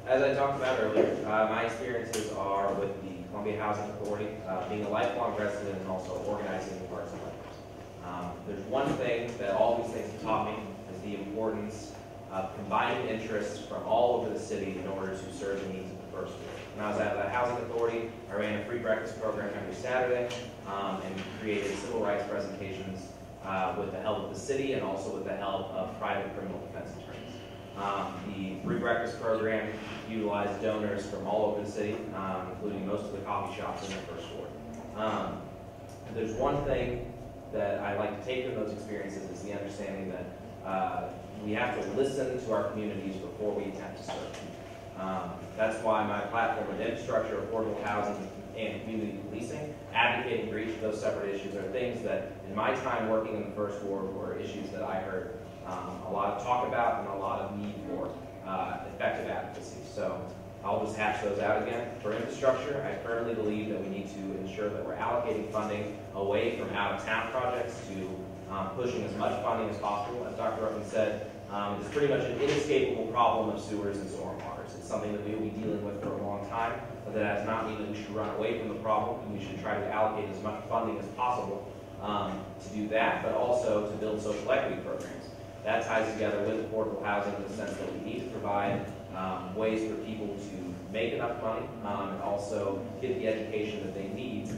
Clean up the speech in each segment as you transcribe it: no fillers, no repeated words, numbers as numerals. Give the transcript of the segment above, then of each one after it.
as I talked about earlier, my experiences are with the Columbia Housing Authority, being a lifelong resident and also organizing the Parks and Recs. There's one thing that all these things have taught me is the importance of combining interests from all over the city in order to serve the needs of the First Ward. When I was at the Housing Authority, I ran a free breakfast program every Saturday and created civil rights presentations with the help of the city and also with the help of private criminal defense attorneys. The free breakfast program utilized donors from all over the city, including most of the coffee shops in the First Ward. There's one thing that I like to take from those experiences is the understanding that we have to listen to our communities before we attempt to serve. That's why my platform of infrastructure, affordable housing, and community policing, advocating for each of those separate issues are things that, in my time working in the First Ward, were issues that I heard a lot of talk about and a lot of need for effective advocacy. So I'll just hash those out again. For infrastructure, I firmly believe that we need to ensure that we're allocating funding away from out-of-town projects to pushing as much funding as possible. As Dr. Ruffin said, it's pretty much an inescapable problem of sewers and stormwaters. It's something that we will be dealing with for a long time, but that does not mean that we should run away from the problem, and we should try to allocate as much funding as possible to do that, but also to build social equity programs. That ties together with affordable housing in the sense that we need to provide ways for people to make enough money and also get the education that they need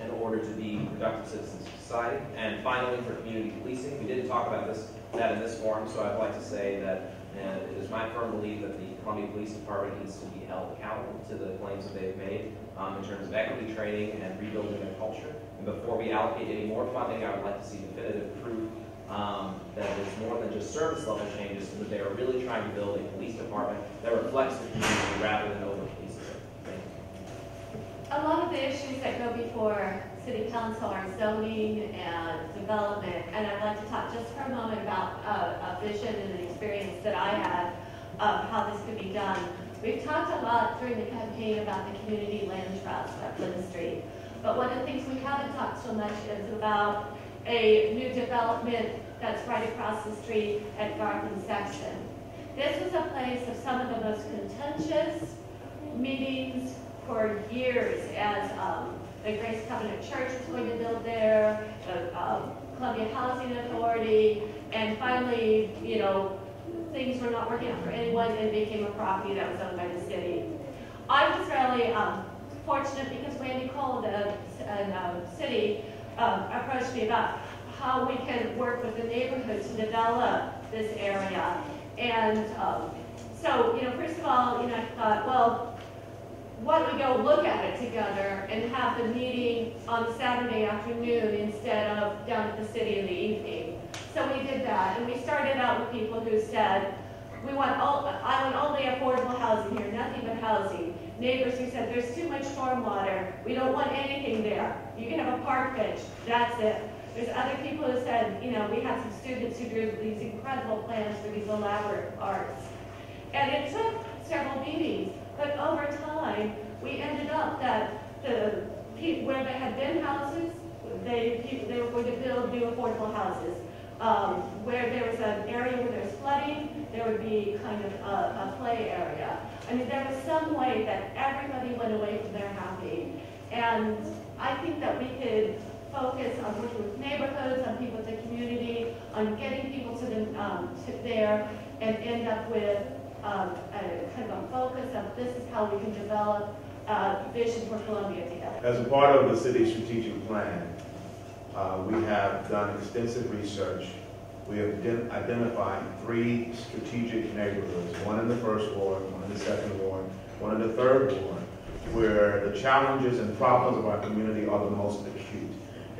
in order to be productive citizens of society. And finally, for community policing, we didn't talk about that in this forum, so I'd like to say that it is my firm belief that the Columbia Police Department needs to be held accountable to the claims that they've made in terms of equity training and rebuilding their culture. And before we allocate any more funding, I would like to see definitive proof that it's more than just service level changes, and that they are really trying to build a police department that reflects the community rather than over-polices it. Thank you. A lot of the issues that go before City Council are zoning and development, and I'd like to talk just for a moment about a vision and an experience that I had of how this could be done. We've talked a lot during the campaign about the community land trust at Flynn Street, but one of the things we haven't talked so much is about a new development that's right across the street at Garth and Sexton. This was a place of some of the most contentious meetings for years as the Grace Covenant Church was going to build there, the Columbia Housing Authority, and finally, you know, things were not working out for anyone and it became a property that was owned by the city. I was really fortunate because Randy Cole, the city, approached me about how we can work with the neighborhood to develop this area. And so, you know, first of all, you know, I thought, well, why don't we go look at it together and have the meeting on Saturday afternoon instead of down at the city in the evening. So we did that, and we started out with people who said, I want only affordable housing here, nothing but housing. Neighbors who said, there's too much stormwater, we don't want anything there. You can have a park bench, that's it. There's other people who said, you know, we had some students who drew these incredible plans for these elaborate parks. And it took several meetings, but over time, we ended up that where there had been houses, they were going to build new affordable houses. Where there was an area where there was flooding, there would be kind of a play area. I mean, there was some way that everybody went away from there happy. And I think that we could focus on working with neighborhoods, on people in the community, on getting people to there, and end up with a kind of a focus of this is how we can develop a vision for Columbia together. As a part of the city's strategic plan, we have done extensive research. We have identified 3 strategic neighborhoods, one in the first ward, one in the second ward, one in the third ward, where the challenges and problems of our community are the most acute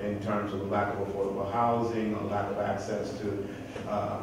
in terms of the lack of affordable housing, a lack of access to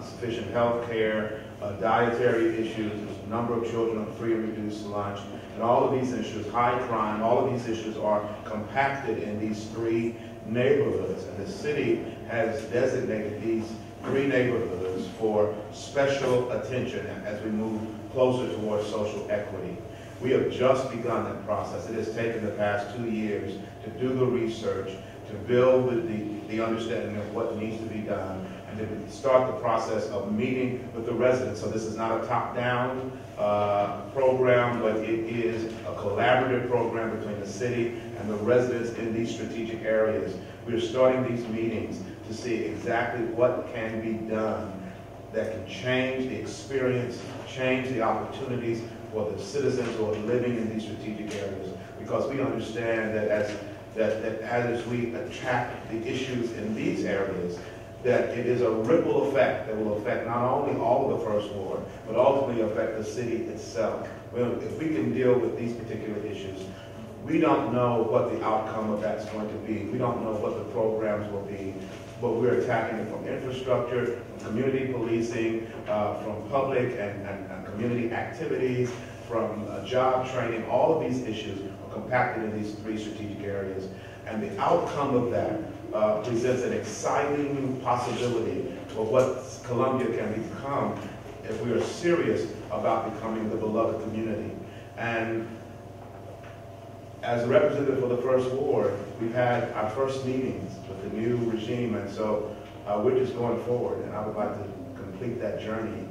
sufficient health care, dietary issues, a number of children on free and reduced lunch, and all of these issues, high crime, all of these issues are compacted in these 3 neighborhoods, and the city has designated these 3 neighborhoods for special attention as we move closer towards social equity. We have just begun that process. It has taken the past 2 years to do the research, to build the understanding of what needs to be done, and to start the process of meeting with the residents. So this is not a top-down program, but it is a collaborative program between the city and the residents in these strategic areas. We are starting these meetings to see exactly what can be done that can change the experience, change the opportunities for the citizens who are living in these strategic areas. Because we understand that as we attack the issues in these areas, that it is a ripple effect that will affect not only all of the First Ward, but ultimately affect the city itself. Well, if we can deal with these particular issues, we don't know what the outcome of that's going to be. We don't know what the programs will be, but we're attacking it from infrastructure, from community policing, from public and community activities, from job training. All of these issues are compacted in these 3 strategic areas. And the outcome of that presents an exciting possibility for what Columbia can become if we are serious about becoming the beloved community. And as a representative for the First Ward, we've had our first meetings with the new regime, and so we're just going forward, and I would like to complete that journey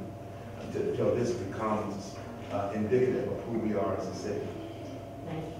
until this becomes indicative of who we are as a city. Thank you.